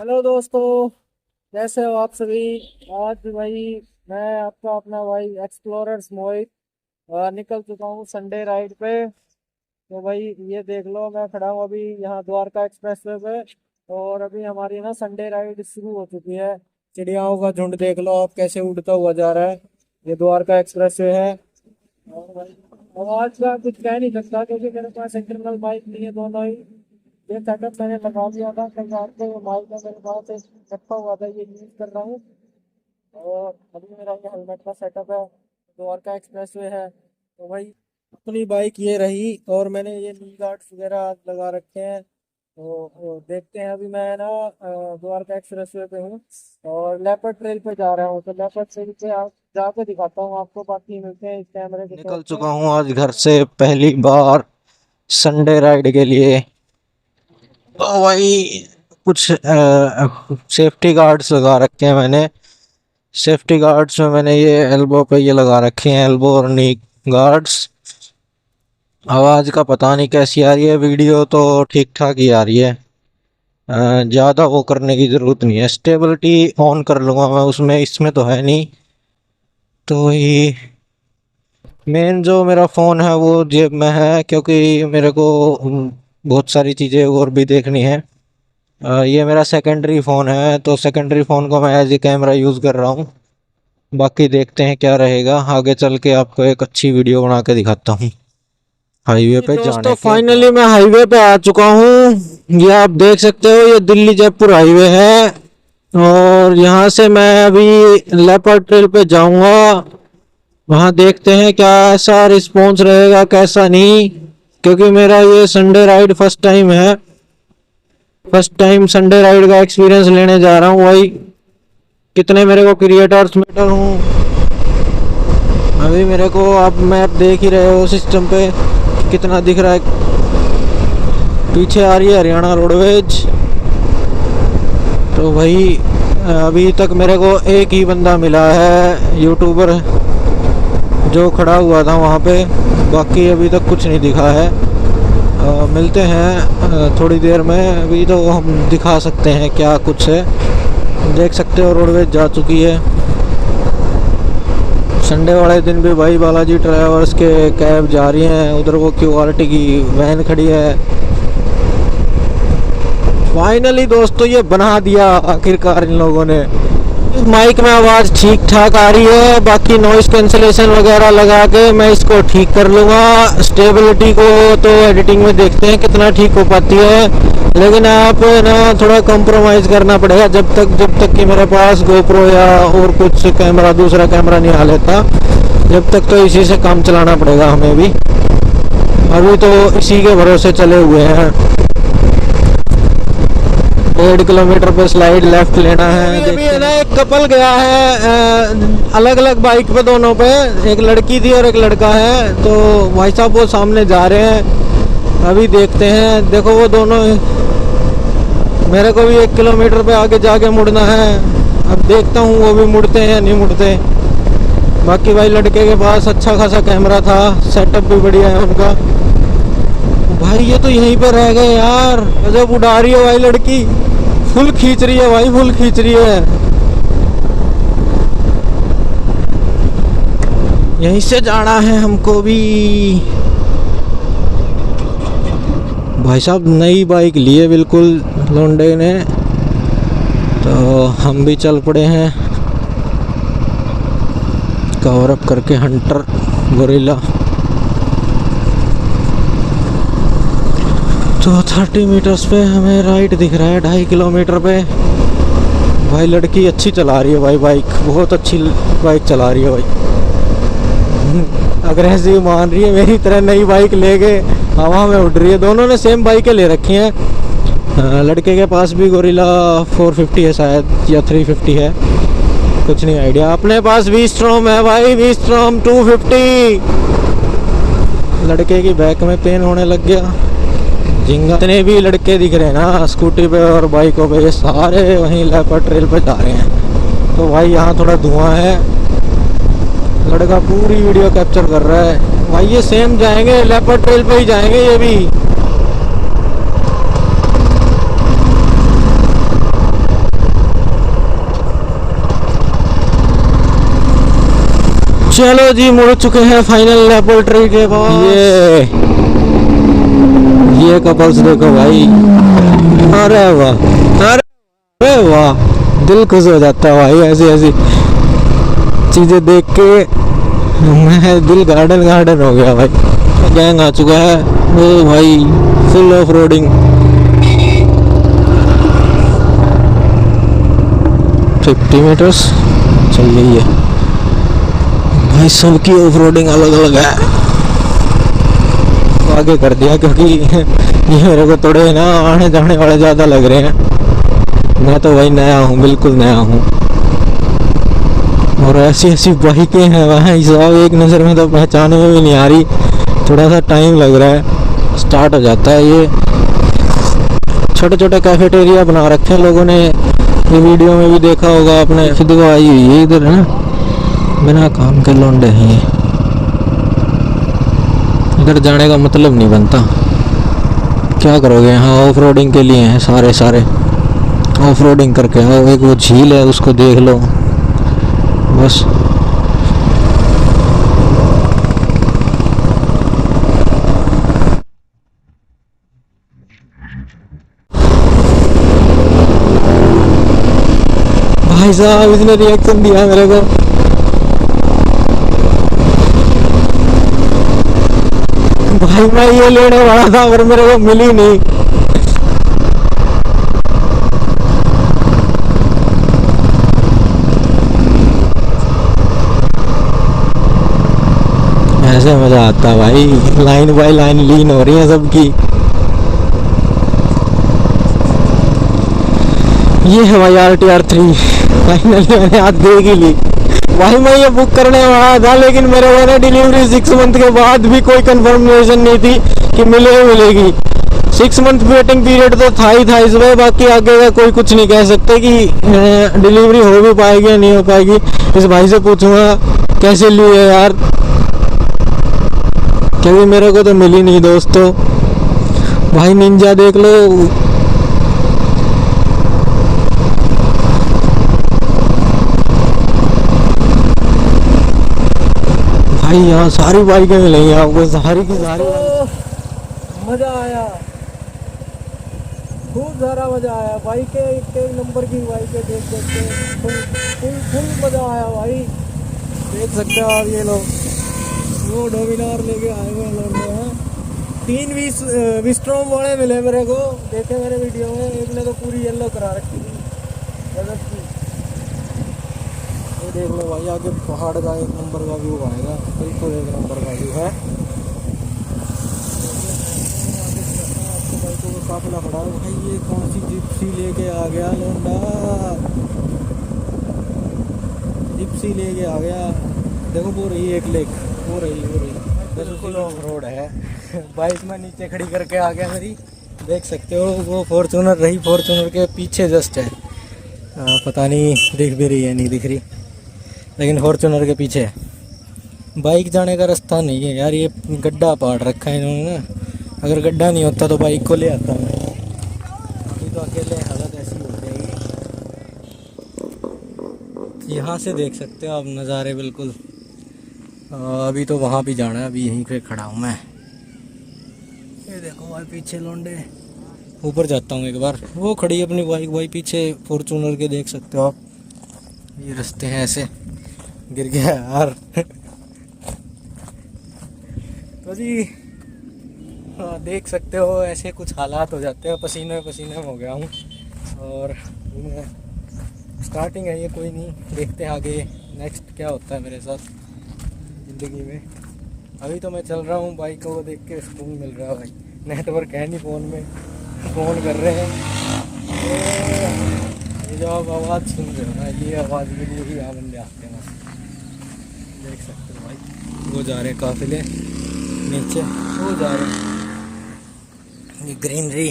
Hello दोस्तों, कैसे हो आप सभी। आज भाई मैं आपका अपना भाई एक्सप्लोरर्स मोहित निकल चुका हूँ संडे राइड पे। तो भाई ये देख लो, मैं खड़ा हूँ अभी यहाँ द्वारका एक्सप्रेसवे पे। और अभी हमारी ना संडे राइड शुरू हो चुकी है। चिड़ियाओं का झुंड देख लो आप कैसे उड़ता हुआ जा रहा है। ये द्वारका एक्सप्रेसवे है। और भाई आवाज का कुछ कह नहीं सकता क्योंकि मेरे पास इंटरनल माइक नहीं है, दोनों ही। ये सेटअप मैंने लगा दिया था कल रात को, ये माइक है मेरे पास एक रखा हुआ था, ये यूज कर रहा हूँ। और अभी मेरा ये हेलमेट का सेटअप है, द्वारका एक्सप्रेसवे है। तो भाई अपनी बाइक ये रही और मैंने ये नी गार्ड्स वगैरह लगा रखे हैं। तो देखते हैं, अभी मैं ना द्वारका एक्सप्रेसवे पे हूँ और लेपर्ड ट्रेल पे जा रहा हूँ। तो लेपर्ड ट्रेल पे आप जाके दिखाता हूँ आपको, बाकी मिलते हैं इस कैमरे के निकल शॉट पे। चुका हूँ आज घर से पहली बार संडे राइड के लिए। तो वही कुछ सेफ्टी गार्ड्स लगा रखे हैं मैंने। सेफ्टी गार्ड्स में मैंने ये एल्बो पे ये लगा रखे हैं, एल्बो और नी गार्ड्स। आवाज़ का पता नहीं कैसी आ रही है, वीडियो तो ठीक ठाक ही आ रही है। ज़्यादा वो करने की ज़रूरत नहीं है, स्टेबिलिटी ऑन कर लूँगा मैं उसमें, इसमें तो है नहीं। तो ये मेन जो मेरा फ़ोन है वो जेब में है क्योंकि मेरे को बहुत सारी चीज़ें और भी देखनी है। ये मेरा सेकेंडरी फ़ोन है, तो सेकेंडरी फ़ोन को मैं एज ए कैमरा यूज़ कर रहा हूँ। बाकी देखते हैं क्या रहेगा आगे चल के, आपको एक अच्छी वीडियो बना के दिखाता हूँ हाईवे पे दोस्तों जाने के फाइनली बाद। मैं हाईवे पे आ चुका हूँ। ये आप देख सकते हो, ये दिल्ली जयपुर हाईवे है। और यहाँ से मैं अभी लेपर्ड ट्रेल पे जाऊंगा। वहाँ देखते हैं क्या ऐसा रिस्पॉन्स रहेगा कैसा नहीं, क्योंकि मेरा ये संडे राइड फर्स्ट टाइम है। फर्स्ट टाइम संडे राइड का एक्सपीरियंस लेने जा रहा हूँ भाई। कितने मेरे को क्रिएटर्स मैटर हूँ अभी मेरे को, आप मैप देख ही रहे हो सिस्टम पे कितना दिख रहा है। पीछे आ रही है हरियाणा रोडवेज। तो भाई अभी तक मेरे को एक ही बंदा मिला है यूट्यूबर जो खड़ा हुआ था वहाँ पे, बाकी अभी तक कुछ नहीं दिखा है। मिलते हैं थोड़ी देर में, अभी तो हम दिखा सकते हैं क्या कुछ है। देख सकते हो रोडवेज जा चुकी है। संडे वाले दिन भी भाई बालाजी ट्रैवल्स के कैब जा रही हैं, उधर वो क्यूआरटी की वैन खड़ी है। फाइनली दोस्तों ये बना दिया आखिरकार इन लोगों ने। माइक में आवाज़ ठीक ठाक आ रही है, बाकी नॉइस कैंसलेशन वगैरह लगा के मैं इसको ठीक कर लूँगा। स्टेबिलिटी को तो एडिटिंग में देखते हैं कितना ठीक हो पाती है, लेकिन आप ना थोड़ा कंप्रोमाइज़ करना पड़ेगा जब तक कि मेरे पास गोप्रो या और कुछ कैमरा, दूसरा कैमरा नहीं आ लेता, जब तक तो इसी से काम चलाना पड़ेगा हमें भी। अभी तो इसी के भरोसे चले हुए हैं। 1.5 किलोमीटर पे स्लाइड लेफ्ट लेना है। अभी है ना, एक कपल गया है अलग अलग बाइक पे, दोनों पे, एक लड़की थी और एक लड़का है। तो भाई साहब वो सामने जा रहे हैं, अभी देखते हैं। देखो वो दोनों, मेरे को भी 1 किलोमीटर पे आगे जाके मुड़ना है। अब देखता हूँ वो भी मुड़ते हैं या नहीं मुड़ते। बाकी भाई लड़के के पास अच्छा खासा कैमरा था, सेटअप भी बढ़िया है उनका। भाई ये तो यहीं पे रह गए यार, गजब उड़ा रही है भाई लड़की, फुल खींच रही है भाई, फुल खींच रही है। यहीं से जाना है हमको भी। भाई साहब नई बाइक ली है बिल्कुल लोंडे ने, तो हम भी चल पड़े हैं कवर अप करके हंटर गोरिल्ला। तो 30 मीटर्स पे हमें राइट दिख रहा है, 2.5 किलोमीटर पे। भाई लड़की अच्छी चला रही है भाई, बाइक बहुत अच्छी बाइक चला रही है भाई। अग्रेसिव मान रही है, मेरी तरह नई बाइक लेके हवा में उड़ रही है। दोनों ने सेम बाइकें ले रखी हैं। लड़के के पास भी गोरिल्ला 450 है शायद, या 350 है, कुछ नहीं आइडिया। अपने पास वी-स्ट्रॉम है भाई, वी-स्ट्रॉम 250। लड़के की बैक में पेन होने लग गया। जिंगा इतने भी लड़के दिख रहे हैं ना स्कूटी पे और बाइकों पे, ये सारे वहीं लेपर्ड ट्रेल पे जा रहे हैं। तो भाई यहाँ थोड़ा धुआं है, लड़का पूरी वीडियो कैप्चर कर रहा है। भाई ये सेम जाएंगे, लेपर्ड ट्रेल पे ही जाएंगे ये भी। चलो जी, मुड़ चुके हैं फाइनल लेबोरेटरी के पास। ये कपल्स देखो भाई, अरे वाह, अरे वाह, दिल खुश हो जाता है भाई ऐसी ऐसी चीजें देख के। मैं दिल गार्डन गार्डन हो गया भाई। गैंग आ चुका है, ओ भाई फुल ऑफ रोडिंग। 50 मीटर्स चल रही है भाई, सबकी ऑफ रोडिंग अलग अलग है। तो आगे कर दिया क्योंकि ये मेरे को थोड़े ना आने जाने वाले ज़्यादा लग रहे हैं। मैं तो भाई नया हूँ, बिल्कुल नया हूँ। और ऐसी ऐसी बाइकें हैं भाई साहब, एक नज़र में तो पहचाने में भी नहीं आ रही, थोड़ा सा टाइम लग रहा है। स्टार्ट हो जाता है। ये छोटे छोटे कैफेटेरिया बना रखे हैं लोगों ने, ये वीडियो में भी देखा होगा आपने। खुद आई हुई है इधर है ना, बिना काम के लौंडे हैं ये। इधर जाने का मतलब नहीं बनता। क्या करोगे, यहाँ ऑफ रोडिंग के लिए हैं सारे सारे, ऑफ रोडिंग करके आओ। एक वो झील है उसको देख लो बस। भाई साहब इसने रिएक्शन दिया मेरे को। भाई मैं ये लेने वाला था पर मेरे को मिली नहीं। ऐसे मजा आता भाई, लाइन बाय लाइन लीन हो रही है सबकी। ये है भाई RTR3, फाइनली मैंने आज देख ही ली। भाई मैं ये बुक करने वाला था लेकिन मेरे को ना डिलीवरी 6 मंथ के बाद भी कोई कंफर्मेशन नहीं थी कि मिलेगी। 6 मंथ वेटिंग पीरियड तो था ही था इसमें, बाकी आगे का कोई कुछ नहीं कह सकते कि डिलीवरी हो भी पाएगी या नहीं हो पाएगी। इस भाई से पूछूंगा कैसे ली है यार, क्योंकि मेरे को तो मिली नहीं दोस्तों। भाई निंजा देख लो, भाई यहाँ सारी बाइकें मिलेंगी आपको, सारी की सारी। मजा आया, खूब सारा मजा आया। बाइकें एक नंबर की बाइकें देख सकते हैं, फुल मजा आया भाई। देख सकते हो आप, ये लोग वो डोमिनार लेके आए हुए लोग हैं। 3 विस्ट्रॉम वाले मिले मेरे को, देखे मेरे वीडियो में। एक ने तो पूरी येलो करा रखी थी गजब की। ये देख लो भाई, आगे पहाड़ का 1 नंबर का व्यू आएगा, बिल्कुल 1 नंबर का व्यू है। आपको बाइकों को काफिला पड़ा है भाई। ये कौन सी जिप्सी लेके आ गया लोंडा, जिप्सी लेके आ गया। देखो वो रही एक लेक, वो रही बिल्कुल ऑफ रोड है। बाइक में नीचे खड़ी करके आ गया मेरी, देख सकते हो। वो फॉर्चूनर रही, फॉर्चूनर के पीछे जस्ट है। पता नहीं दिख भी रही है नहीं दिख रही, लेकिन फॉर्चूनर के पीछे है। बाइक जाने का रास्ता नहीं है यार, ये गड्ढा पाड़ रखा है इन्होंने ना। अगर गड्ढा नहीं होता तो बाइक को ले आता मैं, अभी तो अकेले हालत ऐसी हो जाएगी। यहाँ से देख सकते हो आप नज़ारे बिल्कुल। अभी तो वहाँ भी जाना है, अभी यहीं पे खड़ा हूँ मैं। ये देखो भाई पीछे लोंडे। ऊपर जाता हूँ एक बार। वो खड़ी अपनी बाइक भाई पीछे फॉर्चूनर के, देख सकते हो आप। ये रास्ते हैं ऐसे, गिर गया यार। तो जी हाँ, देख सकते हो ऐसे कुछ हालात हो जाते हैं। पसीने पसीने में हो गया हूँ और स्टार्टिंग है ये, कोई नहीं, देखते हैं आगे नेक्स्ट क्या होता है मेरे साथ ज़िंदगी में। अभी तो मैं चल रहा हूँ, बाइक को देख के सुकून मिल रहा है भाई। नेटवर्क है नहीं फ़ोन में, फ़ोन कर रहे हैं। ये जो आप आवाज़ सुन रहे हो ना, ये आवाज़ के लिए ही बंदे आते हैं। देख सकते हो भाई, वो जा रहे हैं काफिले नीचे, वो जा रहे हैं। ये ग्रीनरी